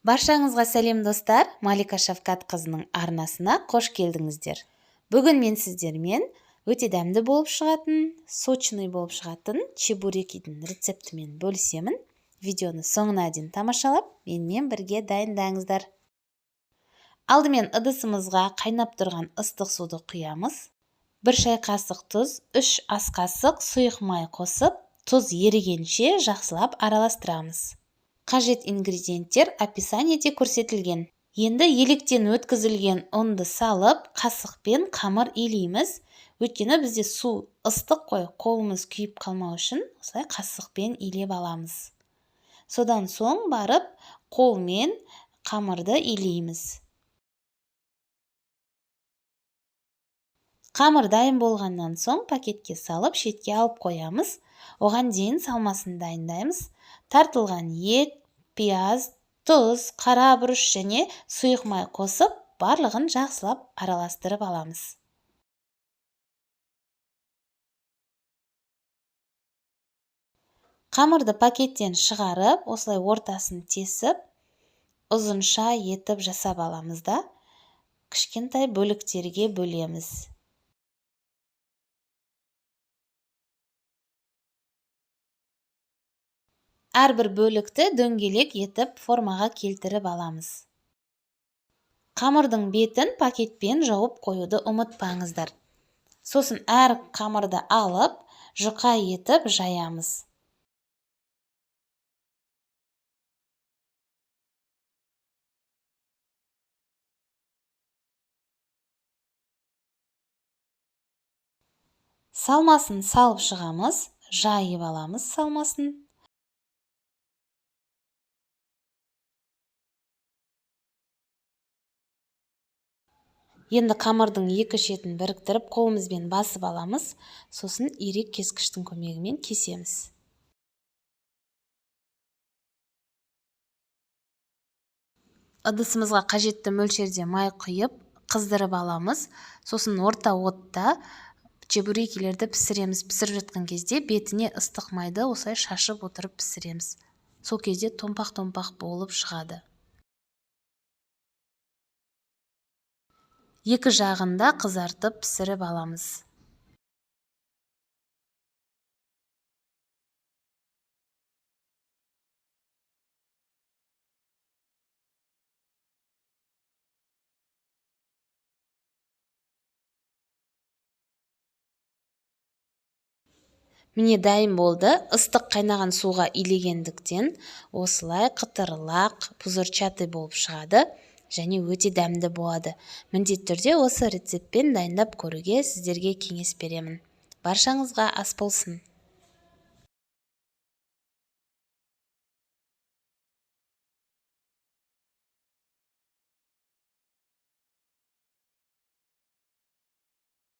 Баршаңызға сәлем достар, Малика Шавкат қызының арнасына қош келдіңіздер. Бүгін мен сіздермен өте дәмді болып шығатын, сочный болып шығатын чебурекидің рецептімен бөлісемін. Видеоны соңына дейін тамашалап, менімен бірге дайындаңыздар. Алдымен ыдысымызға қайнап тұрған ыстық суды құямыз. 1 шай қасық тұз, 3 ас қасық сұйық май қосып, тұз ерігенше жақсылап араластырамыз. Қажет ингредиенттер описаниеде көрсетілген. Енді електен өткізілген ұнды салып, қасықпен қамыр илейміз. Өйткені бізде су ыстық қой, қолымыз күйіп қалмау үшін осылай қасықпен илеп аламыз. Содан соң барып қолмен қамырды илейміз. Қамыр дайын болғаннан соң пакетке салып шетке алып қоямыз. Оған дейін салмасын дайындаймыз. Тартылған ет, пияз, тұз, қара бұрыш және сұйық май қосып, барлығын жақсылап араластырып аламыз. Қамырды пакеттен шығарып, осылай ортасын тесіп, ұзынша етіп жасап аламыз да, кішкентай бөліктерге бөлеміз. Әрбір бөлікті дөңгелек етіп формаға келтіріп аламыз. Қамырдың бетін пакетпен жауып қоюды ұмытпаңыздар. Сосын әр қамырды алып, жұқа етіп жаямыз. Салмасын салып шығамыз, жайып аламыз салмасын. Енді қамырдың екі шетін біріктіріп қолымызбен басып аламыз, сосын ирек кескіштің көмегімен кесеміз. Ыдысымызға қажетті мөлшерде май құйып, қыздырып аламыз, сосын орта отта чебурекилерді пісіреміз. Пісіріп жатқан кезде бетіне ыстық майды осылай шашып отырып пісіреміз. Сол кезде томпақ-томпақ болып шығады. Екі жағында қызартып пісіріп аламыз. Міне дайын болды. Ыстық қайнаған суға илегендіктен осылай қытырлақ, пузырчатый болып шығады және өте дәмді болады. Міндетті түрде осы рецептпен дайындап көруге сіздерге кеңес беремін. Баршаңызға ас болсын.